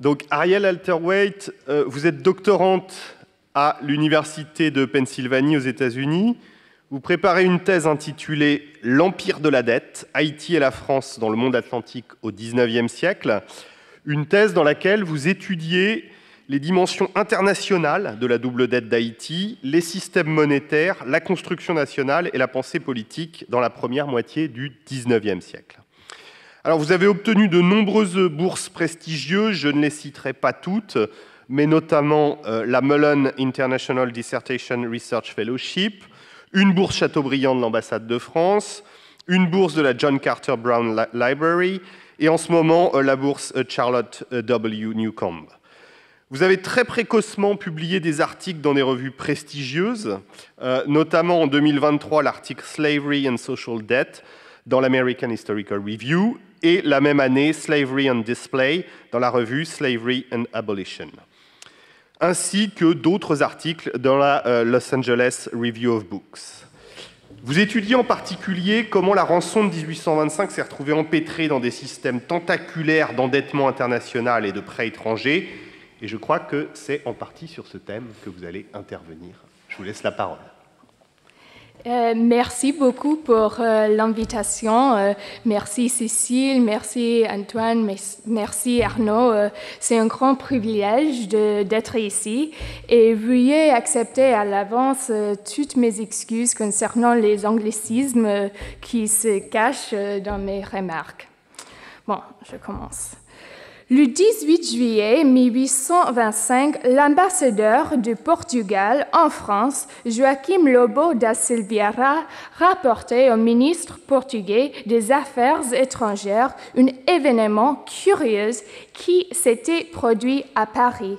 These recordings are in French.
Donc, Arielle Alter-Waite, vous êtes doctorante à l'Université de Pennsylvanie aux États-Unis. Vous préparez une thèse intitulée « L'Empire de la dette, Haïti et la France dans le monde atlantique au XIXe siècle », une thèse dans laquelle vous étudiez les dimensions internationales de la double dette d'Haïti, les systèmes monétaires, la construction nationale et la pensée politique dans la première moitié du XIXe siècle. Alors, vous avez obtenu de nombreuses bourses prestigieuses, je ne les citerai pas toutes, mais notamment la Mellon International Dissertation Research Fellowship, une bourse Chateaubriand de l'ambassade de France, une bourse de la John Carter Brown Library et en ce moment la bourse Charlotte W. Newcomb. Vous avez très précocement publié des articles dans des revues prestigieuses, notamment en 2023 l'article Slavery and Social Debt dans l'American Historical Review et la même année Slavery on Display dans la revue Slavery and Abolition, ainsi que d'autres articles dans la Los Angeles Review of Books. Vous étudiez en particulier comment la rançon de 1825 s'est retrouvée empêtrée dans des systèmes tentaculaires d'endettement international et de prêts étrangers, et je crois que c'est en partie sur ce thème que vous allez intervenir. Je vous laisse la parole. Merci beaucoup pour l'invitation. Merci Cécile, merci Antoine, merci Arnaud. C'est un grand privilège d'être ici et veuillez accepter à l'avance toutes mes excuses concernant les anglicismes qui se cachent dans mes remarques. Bon, je commence. Le 18 juillet 1825, l'ambassadeur du Portugal en France, Joaquim Lobo da Silveira, rapportait au ministre portugais des Affaires étrangères un événement curieux qui s'était produit à Paris.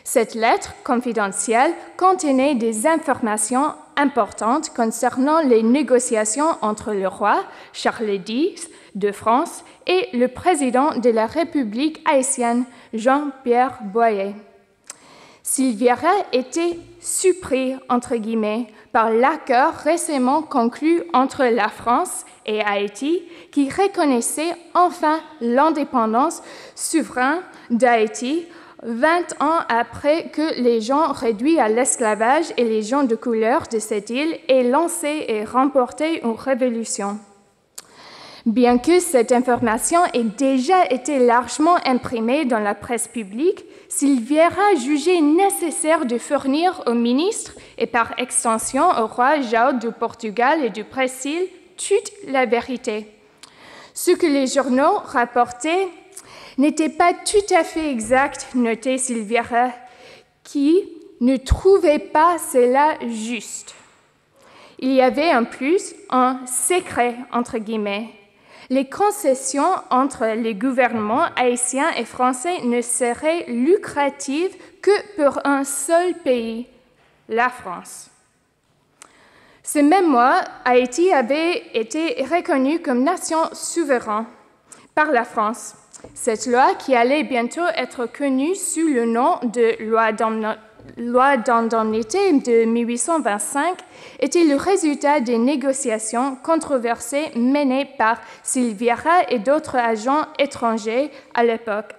Cette lettre confidentielle contenait des informations importantes concernant les négociations entre le roi Charles X de France et le président de la République haïtienne, Jean-Pierre Boyer. Silveira était surpris, entre guillemets, par l'accord récemment conclu entre la France et Haïti qui reconnaissait enfin l'indépendance souveraine d'Haïti 20 ans après que les gens réduits à l'esclavage et les gens de couleur de cette île aient lancé et remporté une révolution. Bien que cette information ait déjà été largement imprimée dans la presse publique, Silveira jugeait nécessaire de fournir au ministre et par extension au roi João du Portugal et du Brésil toute la vérité. Ce que les journaux rapportaient n'était pas tout à fait exact, notait Silveira, qui ne trouvait pas cela juste. Il y avait en plus un secret, entre guillemets. Les concessions entre les gouvernements haïtiens et français ne seraient lucratives que pour un seul pays, la France. Ce même mois, Haïti avait été reconnue comme nation souveraine par la France. Cette loi, qui allait bientôt être connue sous le nom de loi d'indemnité de 1825, était le résultat des négociations controversées menées par Silveira et d'autres agents étrangers à l'époque.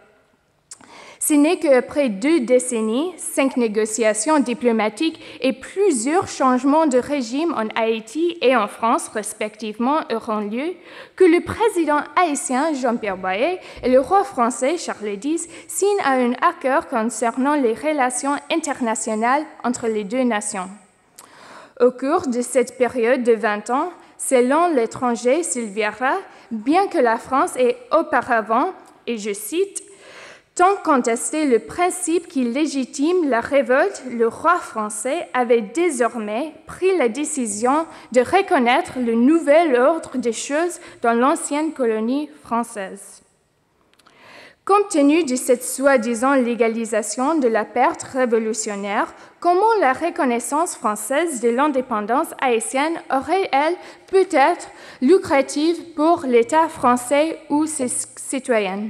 Ce n'est qu'après 2 décennies, 5 négociations diplomatiques et plusieurs changements de régime en Haïti et en France, respectivement, auront lieu, que le président haïtien Jean-Pierre Boyer et le roi français Charles X signent un accord concernant les relations internationales entre les deux nations. Au cours de cette période de 20 ans, selon l'étranger Silveira, bien que la France ait auparavant, et je cite, tant contesté le principe qui légitime la révolte, le roi français avait désormais pris la décision de reconnaître le nouvel ordre des choses dans l'ancienne colonie française. Compte tenu de cette soi-disant légalisation de la perte révolutionnaire, comment la reconnaissance française de l'indépendance haïtienne aurait-elle peut-être lucrative pour l'État français ou ses citoyens?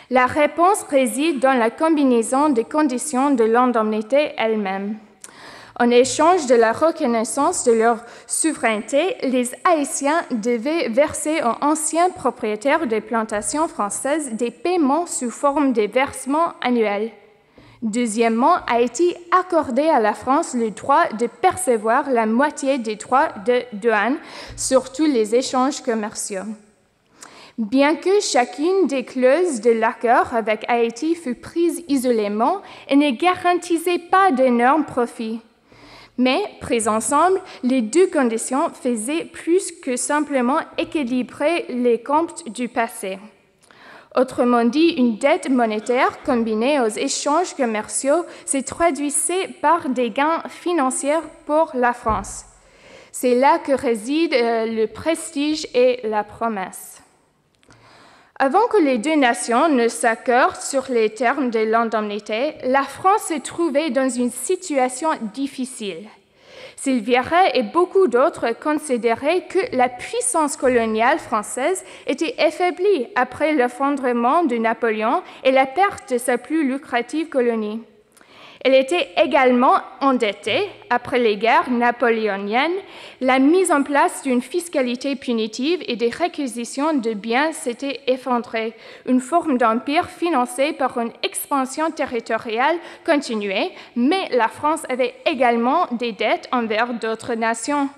La réponse réside dans la combinaison des conditions de l'indemnité elle-même. En échange de la reconnaissance de leur souveraineté, les Haïtiens devaient verser aux anciens propriétaires des plantations françaises des paiements sous forme de versements annuels. Deuxièmement, Haïti accordait à la France le droit de percevoir la moitié des droits de douane sur tous les échanges commerciaux. Bien que chacune des clauses de l'accord avec Haïti fût prise isolément, elle ne garantissait pas d'énormes profits. Mais, prises ensemble, les deux conditions faisaient plus que simplement équilibrer les comptes du passé. Autrement dit, une dette monétaire combinée aux échanges commerciaux se traduisait par des gains financiers pour la France. C'est là que réside le prestige et la promesse. Avant que les deux nations ne s'accordent sur les termes de l'indemnité, la France se trouvait dans une situation difficile. Silveira et beaucoup d'autres considéraient que la puissance coloniale française était affaiblie après l'effondrement de Napoléon et la perte de sa plus lucrative colonie. Elle était également endettée après les guerres napoléoniennes. La mise en place d'une fiscalité punitive et des réquisitions de biens s'était effondrée, une forme d'empire financée par une expansion territoriale continuée, mais la France avait également des dettes envers d'autres nations,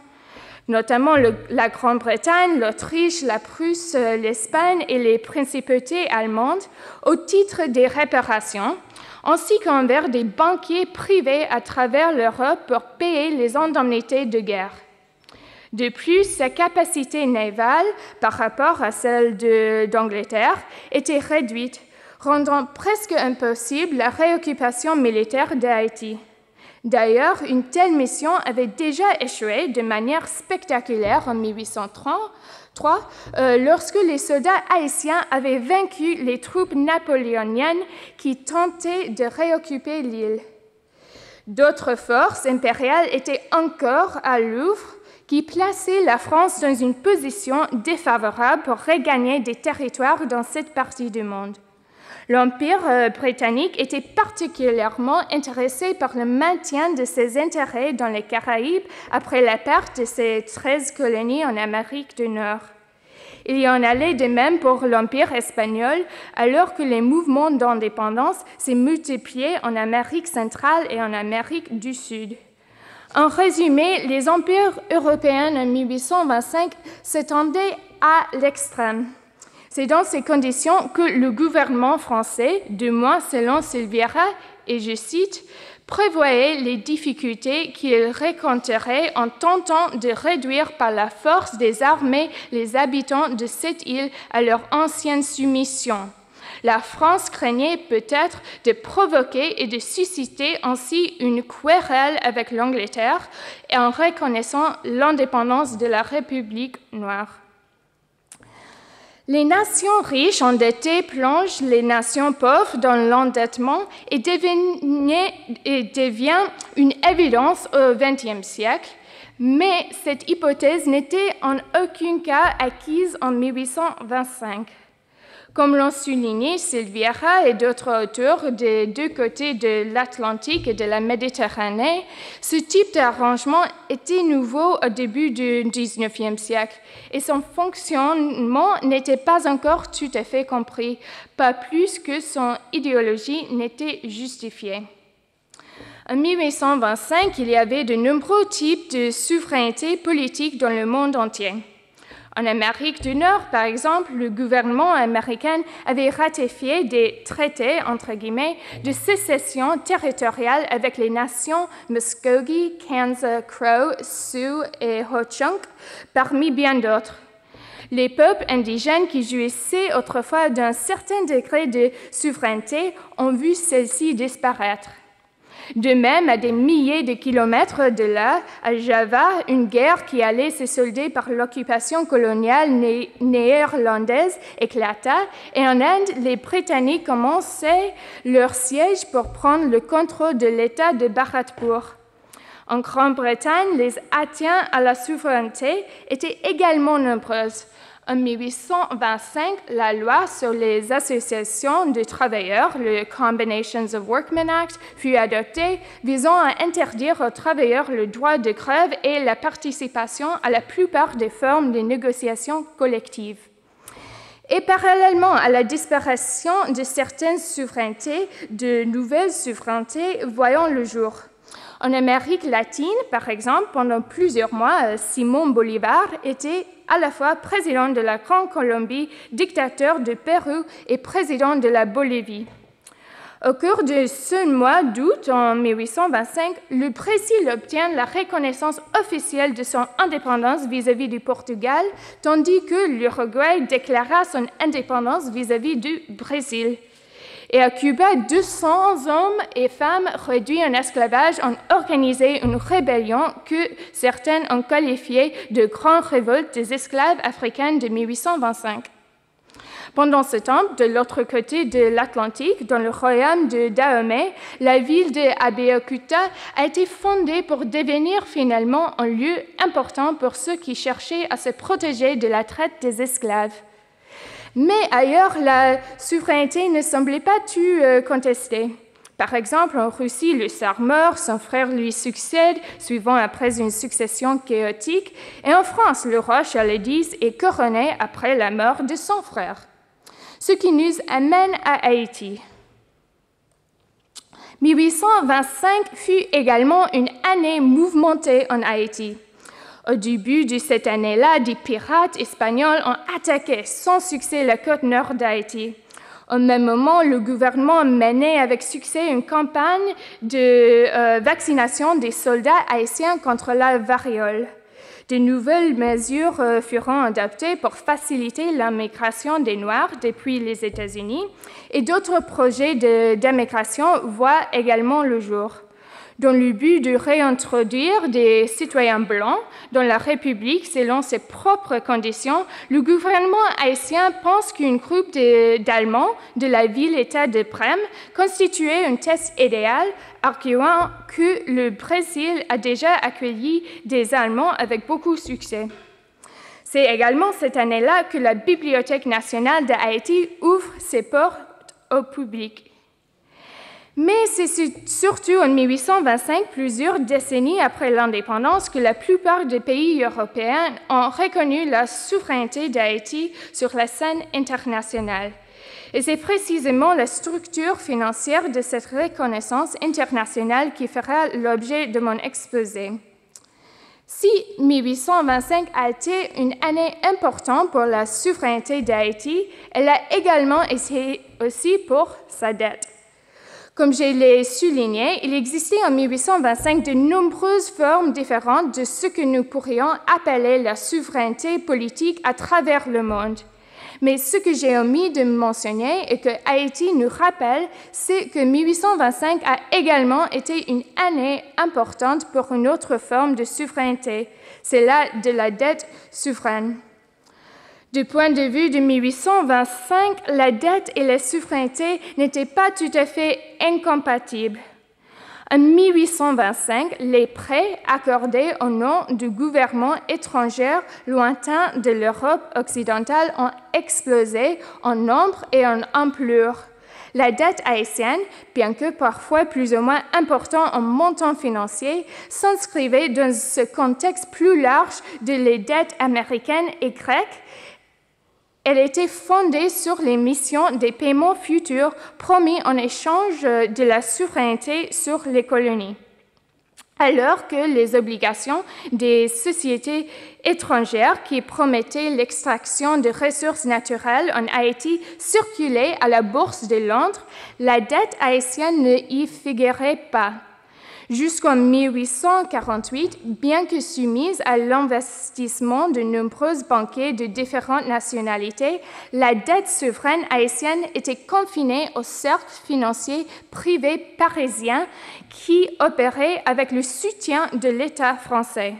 notamment la Grande-Bretagne, l'Autriche, la Prusse, l'Espagne et les principautés allemandes, au titre des réparations, ainsi qu'envers des banquiers privés à travers l'Europe pour payer les indemnités de guerre. De plus, sa capacité navale par rapport à celle d'Angleterre était réduite, rendant presque impossible la réoccupation militaire d'Haïti. D'ailleurs, une telle mission avait déjà échoué de manière spectaculaire en 1803, lorsque les soldats haïtiens avaient vaincu les troupes napoléoniennes qui tentaient de réoccuper l'île. D'autres forces impériales étaient encore à Louvre, qui plaçaient la France dans une position défavorable pour regagner des territoires dans cette partie du monde. L'Empire britannique était particulièrement intéressé par le maintien de ses intérêts dans les Caraïbes après la perte de ses 13 colonies en Amérique du Nord. Il y en allait de même pour l'Empire espagnol, alors que les mouvements d'indépendance se multipliaient en Amérique centrale et en Amérique du Sud. En résumé, les empires européens en 1825 s'étendaient à l'extrême. C'est dans ces conditions que le gouvernement français, du moins selon Silveira, et je cite, prévoyait les difficultés qu'il rencontrerait en tentant de réduire par la force des armées les habitants de cette île à leur ancienne soumission. La France craignait peut-être de provoquer et de susciter ainsi une querelle avec l'Angleterre en reconnaissant l'indépendance de la République noire. Les nations riches endettées plongent les nations pauvres dans l'endettement et devient une évidence au XXe siècle, mais cette hypothèse n'était en aucun cas acquise en 1825. Comme l'ont souligné Silveira et d'autres auteurs des deux côtés de l'Atlantique et de la Méditerranée, ce type d'arrangement était nouveau au début du XIXe siècle et son fonctionnement n'était pas encore tout à fait compris, pas plus que son idéologie n'était justifiée. En 1825, il y avait de nombreux types de souveraineté politique dans le monde entier. En Amérique du Nord, par exemple, le gouvernement américain avait ratifié des traités, entre guillemets, de sécession territoriale avec les nations Muskogee, Kansa, Crow, Sioux et Ho-Chunk, parmi bien d'autres. Les peuples indigènes qui jouissaient autrefois d'un certain degré de souveraineté ont vu celle-ci disparaître. De même, à des milliers de kilomètres de là, à Java, une guerre qui allait se solder par l'occupation coloniale néerlandaise éclata, et en Inde, les Britanniques commençaient leur siège pour prendre le contrôle de l'État de Bharatpur. En Grande-Bretagne, les atteintes à la souveraineté étaient également nombreuses. En 1825, la loi sur les associations de travailleurs, le Combinations of Workmen Act, fut adoptée, visant à interdire aux travailleurs le droit de grève et la participation à la plupart des formes de négociation collective. Et parallèlement à la disparition de certaines souverainetés, de nouvelles souverainetés voyant le jour. En Amérique latine, par exemple, pendant plusieurs mois, Simón Bolívar était à la fois président de la Grande Colombie, dictateur du Pérou et président de la Bolivie. Au cours de ce mois d'août en 1825, le Brésil obtient la reconnaissance officielle de son indépendance vis-à-vis du Portugal, tandis que l'Uruguay déclara son indépendance vis-à-vis du Brésil. Et à Cuba, 200 hommes et femmes réduits en esclavage ont organisé une rébellion que certains ont qualifiée de grande révolte des esclaves africains de 1825. Pendant ce temps, de l'autre côté de l'Atlantique, dans le royaume de Dahomey, la ville d'Abeokuta a été fondée pour devenir finalement un lieu important pour ceux qui cherchaient à se protéger de la traite des esclaves. Mais ailleurs, la souveraineté ne semblait pas tout contester. Par exemple, en Russie, le tsar meurt, son frère lui succède, suivant après une succession chaotique. Et en France, le roi Charles X est couronné après la mort de son frère. Ce qui nous amène à Haïti. 1825 fut également une année mouvementée en Haïti. Au début de cette année-là, des pirates espagnols ont attaqué sans succès la côte nord d'Haïti. Au même moment, le gouvernement menait avec succès une campagne de vaccination des soldats haïtiens contre la variole. De nouvelles mesures furent adoptées pour faciliter l'immigration des Noirs depuis les États-Unis et d'autres projets d'immigration voient également le jour. Dans le but de réintroduire des citoyens blancs dans la République selon ses propres conditions, le gouvernement haïtien pense qu'un groupe d'Allemands de la ville-État de Brême constituait un test idéal, arguant que le Brésil a déjà accueilli des Allemands avec beaucoup de succès. C'est également cette année-là que la Bibliothèque nationale de Haïti ouvre ses portes au public. Mais c'est surtout en 1825, plusieurs décennies après l'indépendance, que la plupart des pays européens ont reconnu la souveraineté d'Haïti sur la scène internationale. Et c'est précisément la structure financière de cette reconnaissance internationale qui fera l'objet de mon exposé. Si 1825 a été une année importante pour la souveraineté d'Haïti, elle a également été aussi pour sa dette. Comme je l'ai souligné, il existait en 1825 de nombreuses formes différentes de ce que nous pourrions appeler la souveraineté politique à travers le monde. Mais ce que j'ai omis de mentionner et que Haïti nous rappelle, c'est que 1825 a également été une année importante pour une autre forme de souveraineté, c'est la de la dette souveraine. Du point de vue de 1825, la dette et la souveraineté n'étaient pas tout à fait incompatibles. En 1825, les prêts accordés au nom du gouvernement étranger lointain de l'Europe occidentale ont explosé en nombre et en ampleur. La dette haïtienne, bien que parfois plus ou moins importante en montant financier, s'inscrivait dans ce contexte plus large de les dettes américaines et grecques. Elle était fondée sur les missions des paiements futurs promis en échange de la souveraineté sur les colonies. Alors que les obligations des sociétés étrangères qui promettaient l'extraction de ressources naturelles en Haïti circulaient à la bourse de Londres, la dette haïtienne ne y figurait pas. Jusqu'en 1848, bien que soumise à l'investissement de nombreux banquiers de différentes nationalités, la dette souveraine haïtienne était confinée au cercle financier privé parisien qui opérait avec le soutien de l'État français.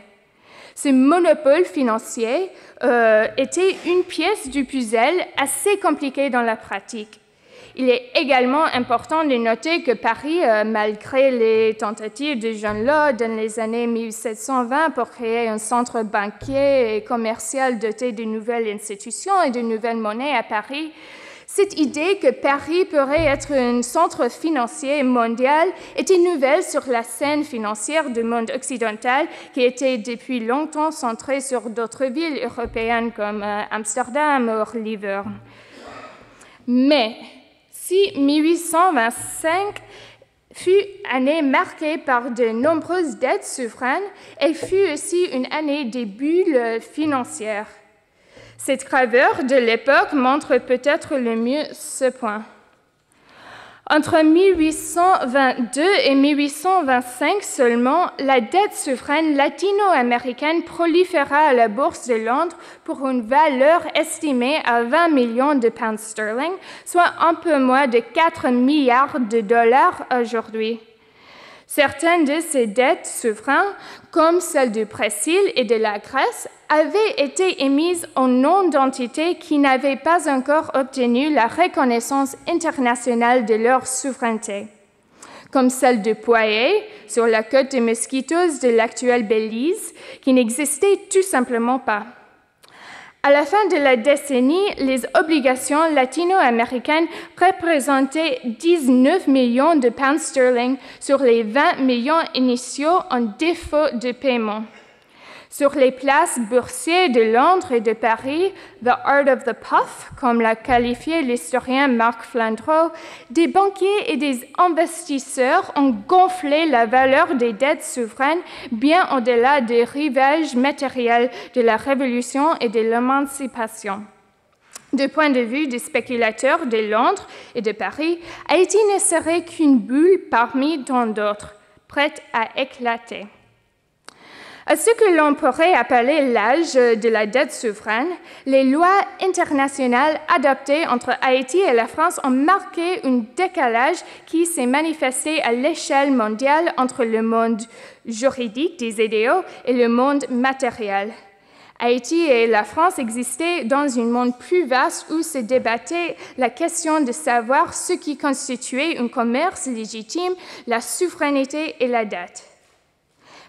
Ce monopole financier était une pièce du puzzle assez compliquée dans la pratique. Il est également important de noter que Paris, malgré les tentatives de John Law dans les années 1720 pour créer un centre banquier et commercial doté de nouvelles institutions et de nouvelles monnaies à Paris, cette idée que Paris pourrait être un centre financier mondial était nouvelle sur la scène financière du monde occidental qui était depuis longtemps centrée sur d'autres villes européennes comme Amsterdam ou Livourne. Mais si 1825 fut année marquée par de nombreuses dettes souveraines, elle fut aussi une année des bulles financières. Cette graveur de l'époque montre peut-être le mieux ce point. Entre 1822 et 1825 seulement, la dette souveraine latino-américaine proliféra à la Bourse de Londres pour une valeur estimée à 20 millions de pounds sterling, soit un peu moins de 4 milliards de dollars aujourd'hui. Certaines de ces dettes souveraines, comme celle du Brésil et de la Grèce, avaient été émises au nom d'entités qui n'avaient pas encore obtenu la reconnaissance internationale de leur souveraineté, comme celle de Poitiers, sur la côte des Mosquitos de l'actuel Belize, qui n'existait tout simplement pas. À la fin de la décennie, les obligations latino-américaines représentaient 19 millions de pounds sterling sur les 20 millions initiaux en défaut de paiement. Sur les places boursières de Londres et de Paris, « the art of the puff », comme l'a qualifié l'historien Marc Flandreau, des banquiers et des investisseurs ont gonflé la valeur des dettes souveraines bien au-delà des rivages matériels de la Révolution et de l'émancipation. Du point de vue des spéculateurs de Londres et de Paris, Haïti ne serait qu'une bulle parmi tant d'autres, prête à éclater. À ce que l'on pourrait appeler l'âge de la dette souveraine, les lois internationales adoptées entre Haïti et la France ont marqué un décalage qui s'est manifesté à l'échelle mondiale entre le monde juridique des idéaux et le monde matériel. Haïti et la France existaient dans un monde plus vaste où se débattait la question de savoir ce qui constituait un commerce légitime, la souveraineté et la dette.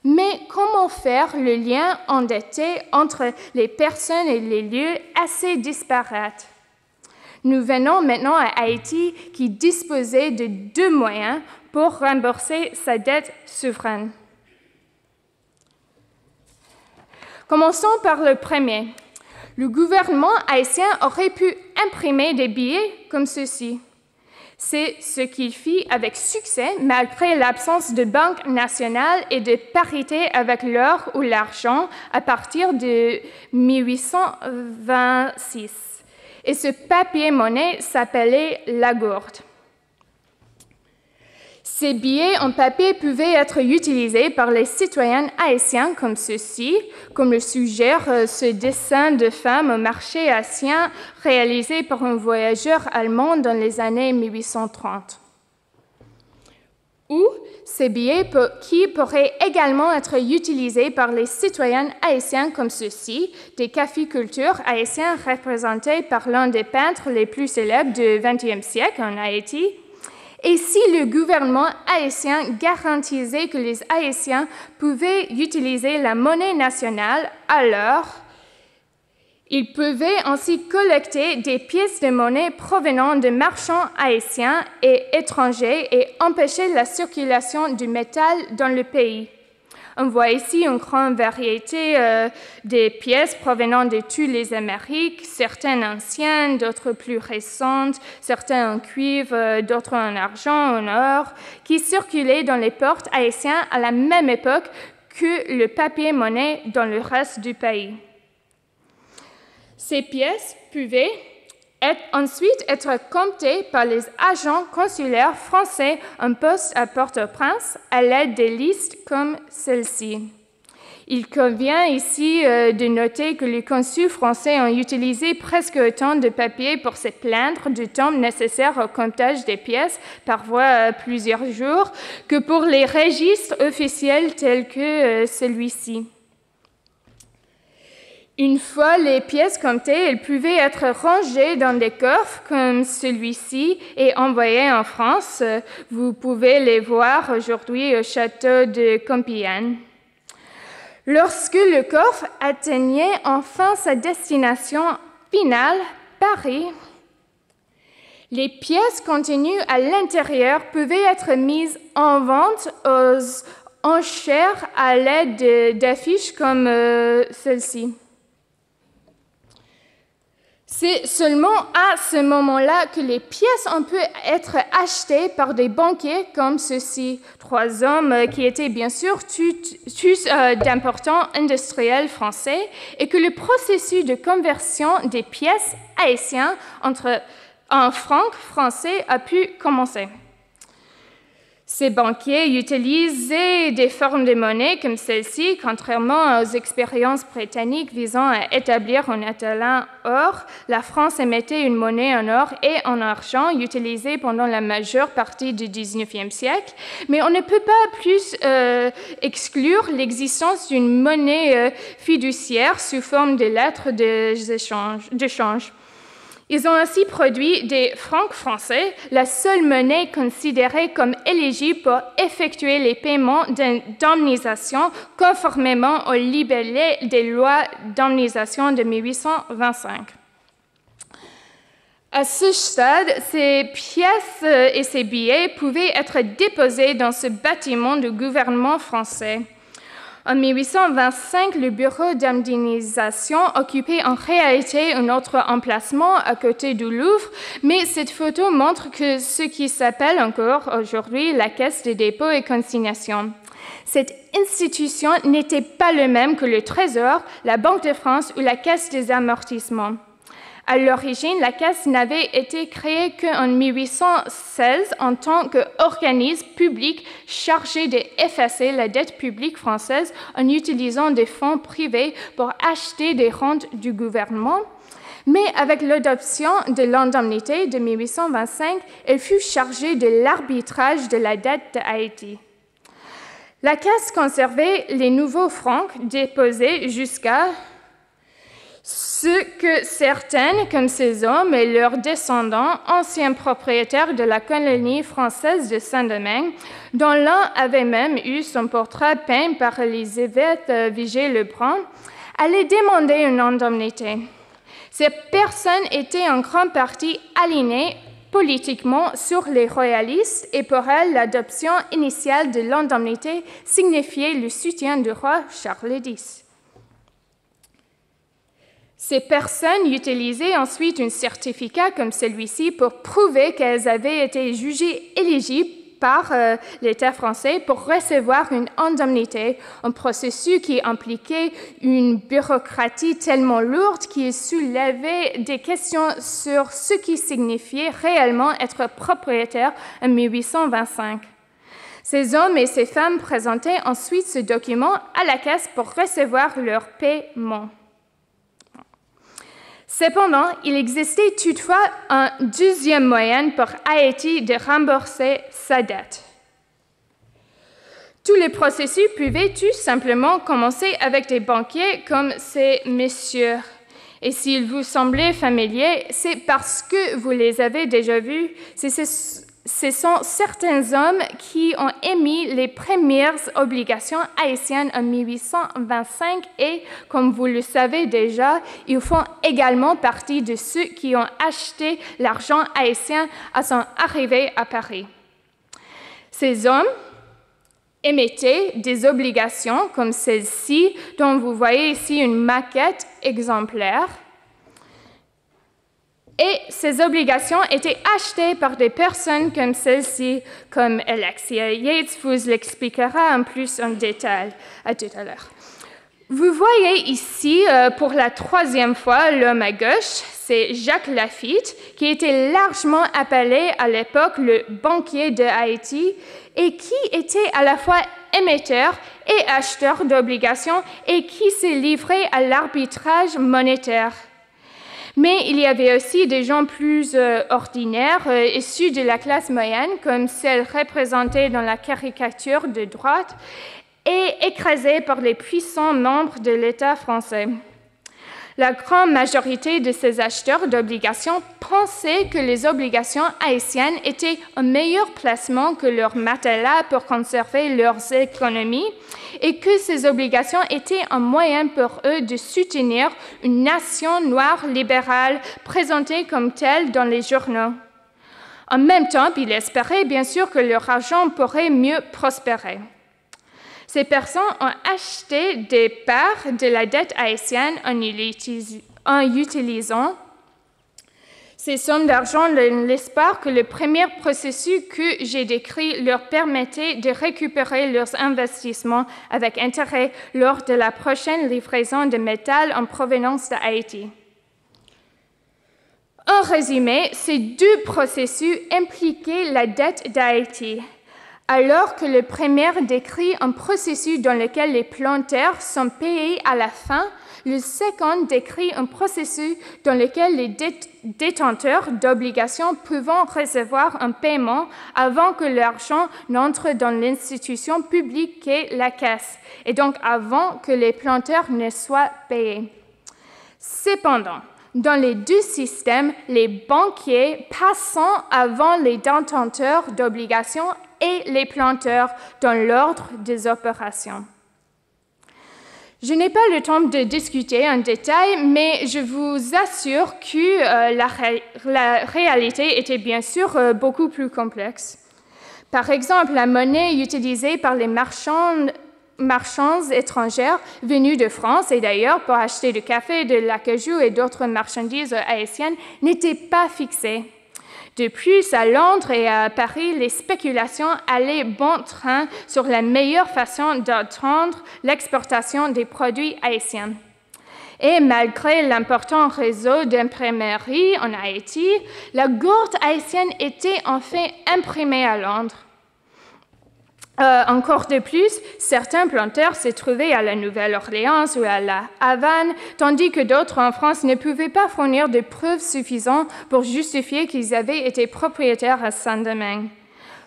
Mais comment faire le lien endetté entre les personnes et les lieux assez disparates? Nous venons maintenant à Haïti qui disposait de deux moyens pour rembourser sa dette souveraine. Commençons par le premier. Le gouvernement haïtien aurait pu imprimer des billets comme ceci. C'est ce qu'il fit avec succès malgré l'absence de banque nationale et de parité avec l'or ou l'argent à partir de 1826. Et ce papier-monnaie s'appelait la gourde. Ces billets en papier pouvaient être utilisés par les citoyens haïtiens comme ceci, comme le suggère ce dessin de femme au marché haïtien réalisé par un voyageur allemand dans les années 1830. Ou ces billets qui pourraient également être utilisés par les citoyens haïtiens comme ceci, des caficulteurs haïtiens représentés par l'un des peintres les plus célèbres du XXe siècle en Haïti. Et si le gouvernement haïtien garantissait que les Haïtiens pouvaient utiliser la monnaie nationale, alors ils pouvaient ainsi collecter des pièces de monnaie provenant de marchands haïtiens et étrangers et empêcher la circulation du métal dans le pays. On voit ici une grande variété de pièces provenant de toutes les Amériques, certaines anciennes, d'autres plus récentes, certaines en cuivre, d'autres en argent, en or, qui circulaient dans les ports haïtiens à la même époque que le papier-monnaie dans le reste du pays. Ces pièces pouvaient ensuite être comptées par les agents consulaires français en poste à Port-au-Prince à l'aide de listes comme celle-ci. Il convient ici de noter que les consuls français ont utilisé presque autant de papier pour se plaindre du temps nécessaire au comptage des pièces, parfois plusieurs jours, que pour les registres officiels tels que celui-ci. Une fois les pièces comptées, elles pouvaient être rangées dans des coffres comme celui-ci et envoyées en France. Vous pouvez les voir aujourd'hui au château de Compiègne. Lorsque le coffre atteignait enfin sa destination finale, Paris, les pièces contenues à l'intérieur pouvaient être mises en vente aux enchères à l'aide d'affiches comme celle-ci. C'est seulement à ce moment-là que les pièces ont pu être achetées par des banquiers comme ceux-ci, 3 hommes qui étaient bien sûr tous d'importants industriels français, et que le processus de conversion des pièces haïtiennes en francs français a pu commencer. Ces banquiers utilisaient des formes de monnaie comme celle-ci, contrairement aux expériences britanniques visant à établir un étalon or. La France émettait une monnaie en or et en argent utilisée pendant la majeure partie du XIXe siècle, mais on ne peut pas plus exclure l'existence d'une monnaie fiduciaire sous forme de lettres d'échange. Ils ont ainsi produit des francs français, la seule monnaie considérée comme éligible pour effectuer les paiements d'indemnisation conformément au libellé des lois d'indemnisation de 1825. À ce stade, ces pièces et ces billets pouvaient être déposés dans ce bâtiment du gouvernement français. En 1825, le bureau d'indemnisation occupait en réalité un autre emplacement à côté du Louvre, mais cette photo montre que ce qui s'appelle encore aujourd'hui la Caisse des dépôts et consignations. Cette institution n'était pas le même que le Trésor, la Banque de France ou la Caisse des amortissements. À l'origine, la Caisse n'avait été créée qu'en 1816 en tant qu'organisme public chargé d'effacer la dette publique française en utilisant des fonds privés pour acheter des rentes du gouvernement. Mais avec l'adoption de l'indemnité de 1825, elle fut chargée de l'arbitrage de la dette d'Haïti. La Caisse conservait les nouveaux francs déposés jusqu'à ce que certaines, comme ces hommes et leurs descendants, anciens propriétaires de la colonie française de Saint-Domingue, dont l'un avait même eu son portrait peint par Élisabeth Vigée-Lebrun, allaient demander une indemnité. Ces personnes étaient en grande partie alignées politiquement sur les royalistes et pour elles, l'adoption initiale de l'indemnité signifiait le soutien du roi Charles X. Ces personnes utilisaient ensuite un certificat comme celui-ci pour prouver qu'elles avaient été jugées éligibles par l'État français pour recevoir une indemnité, un processus qui impliquait une bureaucratie tellement lourde qu'il soulevait des questions sur ce qui signifiait réellement être propriétaire en 1825. Ces hommes et ces femmes présentaient ensuite ce document à la Caisse pour recevoir leur paiement. Cependant, il existait toutefois un deuxième moyen pour Haïti de rembourser sa dette. Tous les processus pouvaient tout simplement commencer avec des banquiers comme ces messieurs. Et s'ils vous semblaient familiers, c'est parce que vous les avez déjà vus. Ce sont certains hommes qui ont émis les premières obligations haïtiennes en 1825 et, comme vous le savez déjà, ils font également partie de ceux qui ont acheté l'argent haïtien à son arrivée à Paris. Ces hommes émettaient des obligations comme celle-ci, dont vous voyez ici une maquette exemplaire. Et ces obligations étaient achetées par des personnes comme celle-ci, comme Alexia Yates vous l'expliquera en plus en détail tout à l'heure. Vous voyez ici, pour la 3e fois, l'homme à gauche, c'est Jacques Lafitte, qui était largement appelé à l'époque le banquier de Haïti et qui était à la fois émetteur et acheteur d'obligations et qui s'est livré à l'arbitrage monétaire. Mais il y avait aussi des gens plus ordinaires, issus de la classe moyenne, comme celle représentée dans la caricature de droite, et écrasés par les puissants membres de l'État français. La grande majorité de ces acheteurs d'obligations pensaient que les obligations haïtiennes étaient un meilleur placement que leur matelas pour conserver leurs économies et que ces obligations étaient un moyen pour eux de soutenir une nation noire libérale présentée comme telle dans les journaux. En même temps, ils espéraient bien sûr que leur argent pourrait mieux prospérer. Ces personnes ont acheté des parts de la dette haïtienne en utilisant ces sommes d'argent dans l'espoir que le premier processus que j'ai décrit leur permettait de récupérer leurs investissements avec intérêt lors de la prochaine livraison de métal en provenance d'Haïti. En résumé, ces deux processus impliquaient la dette d'Haïti. Alors que le premier décrit un processus dans lequel les planteurs sont payés à la fin, le second décrit un processus dans lequel les détenteurs d'obligations peuvent recevoir un paiement avant que l'argent n'entre dans l'institution publique qu'est la caisse, et donc avant que les planteurs ne soient payés. Cependant, dans les deux systèmes, les banquiers passant avant les détenteurs d'obligations et les planteurs dans l'ordre des opérations. Je n'ai pas le temps de discuter en détail, mais je vous assure que la réalité était bien sûr beaucoup plus complexe. Par exemple, la monnaie utilisée par les marchands étrangères venus de France et d'ailleurs pour acheter du café, de l'acajou et d'autres marchandises haïtiennes n'était pas fixée. De plus, à Londres et à Paris, les spéculations allaient bon train sur la meilleure façon d'attendre l'exportation des produits haïtiens. Et malgré l'important réseau d'imprimeries en Haïti, la gourde haïtienne était enfin imprimée à Londres. Encore de plus, certains planteurs se trouvaient à la Nouvelle-Orléans ou à la Havane, tandis que d'autres en France ne pouvaient pas fournir de preuves suffisantes pour justifier qu'ils avaient été propriétaires à Saint-Domingue.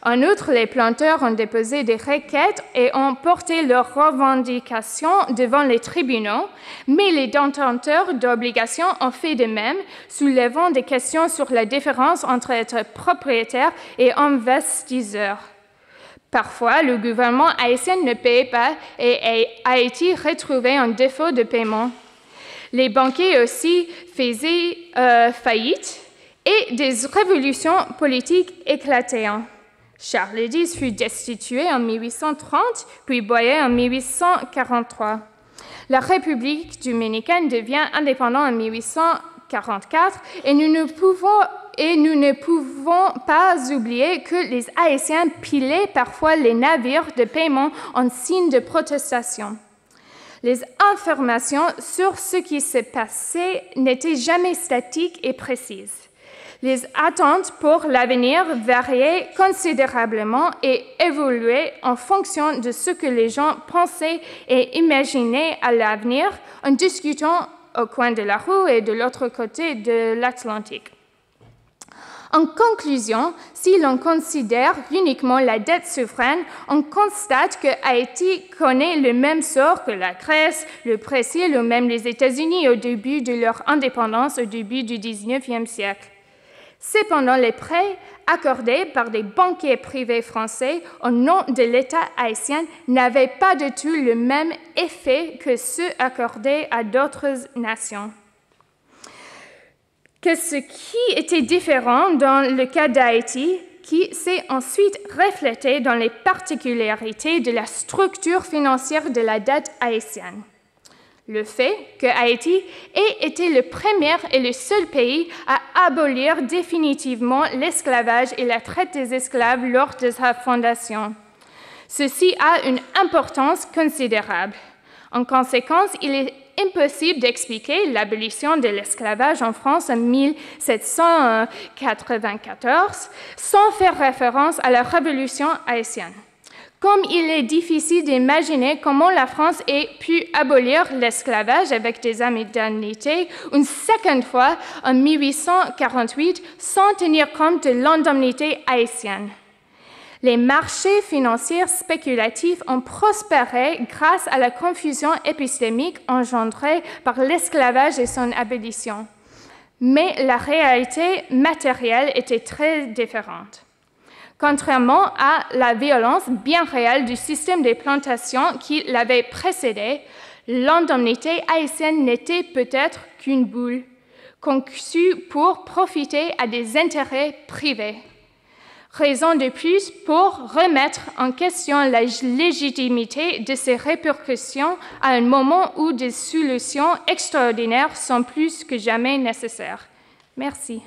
En outre, les planteurs ont déposé des requêtes et ont porté leurs revendications devant les tribunaux, mais les détenteurs d'obligations ont fait de même, soulevant des questions sur la différence entre être propriétaire et investisseur. Parfois, le gouvernement haïtien ne payait pas et Haïti retrouvait un défaut de paiement. Les banquiers aussi faisaient faillite et des révolutions politiques éclataient. Charles X fut destitué en 1830, puis Boyer en 1843. La République dominicaine devient indépendante en 1844 et nous ne pouvons pas oublier que les Haïtiens pilaient parfois les navires de paiement en signe de protestation. Les informations sur ce qui se passait n'étaient jamais statiques et précises. Les attentes pour l'avenir variaient considérablement et évoluaient en fonction de ce que les gens pensaient et imaginaient à l'avenir en discutant au coin de la rue et de l'autre côté de l'Atlantique. En conclusion, si l'on considère uniquement la dette souveraine, on constate que Haïti connaît le même sort que la Grèce, le Brésil ou même les États-Unis au début de leur indépendance au début du XIXe siècle. Cependant, les prêts accordés par des banquiers privés français au nom de l'État haïtien n'avaient pas du tout le même effet que ceux accordés à d'autres nations. Que ce qui était différent dans le cas d'Haïti, qui s'est ensuite reflété dans les particularités de la structure financière de la dette haïtienne. Le fait que Haïti ait été le premier et le seul pays à abolir définitivement l'esclavage et la traite des esclaves lors de sa fondation. Ceci a une importance considérable. En conséquence, il est impossible d'expliquer l'abolition de l'esclavage en France en 1794 sans faire référence à la Révolution haïtienne. Comme il est difficile d'imaginer comment la France ait pu abolir l'esclavage avec des indemnités une seconde fois en 1848 sans tenir compte de l'indemnité haïtienne. Les marchés financiers spéculatifs ont prospéré grâce à la confusion épistémique engendrée par l'esclavage et son abolition. Mais la réalité matérielle était très différente. Contrairement à la violence bien réelle du système des plantations qui l'avait précédé, l'indemnité haïtienne n'était peut-être qu'une bulle, conçue pour profiter à des intérêts privés. Raison de plus pour remettre en question la légitimité de ces répercussions à un moment où des solutions extraordinaires sont plus que jamais nécessaires. Merci.